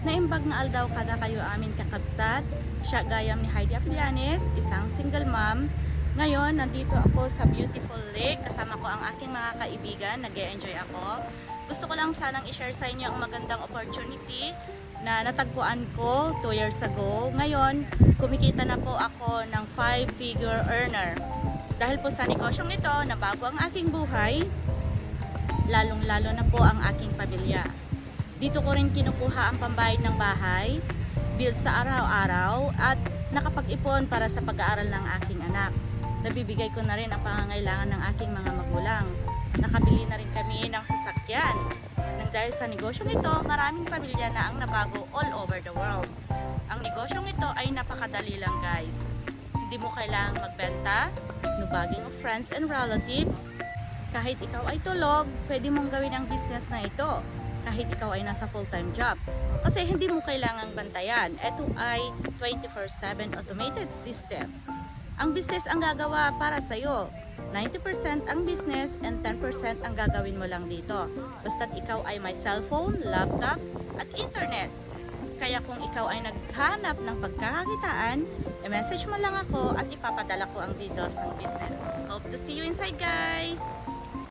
Naimbag nga aldaw kada kayo amin kakabsat. Siya gayam ni Heidi Apillanes, isang single mom. Ngayon, nandito ako sa beautiful lake. Kasama ko ang aking mga kaibigan. Nag-e-enjoy ako. Gusto ko lang sanang i-share sa inyo ang magandang opportunity na natagpuan ko 2 years ago. Ngayon, kumikita na po ako ng 5-figure earner. Dahil po sa negosyong ito, nabago ang aking buhay, lalong-lalo na po ang aking pamilya. Dito ko rin kinukuha ang pambayad ng bahay, bills sa araw-araw, at nakapag-ipon para sa pag-aaral ng aking anak. Nabibigay ko na rin ang pangangailangan ng aking mga magulang. Nakabili na rin kami ng sasakyan. Nang dahil sa negosyong ito, maraming pamilya na ang nabago all over the world. Ang negosyong ito ay napakadali lang, guys. Hindi mo kailangang magbenta, nubaging of friends and relatives. Kahit ikaw ay tulog, pwede mong gawin ang business na ito. Kahit ikaw ay nasa full-time job. Kasi hindi mo kailangang bantayan. Ito ay 24/7 automated system. Ang business ang gagawa para sa'yo. 90% ang business and 10% ang gagawin mo lang dito. Basta't ikaw ay may cellphone, laptop, at internet. Kaya kung ikaw ay naghanap ng pagkakakitaan, i-message mo lang ako at ipapadala ko ang details ng business. Hope to see you inside, guys!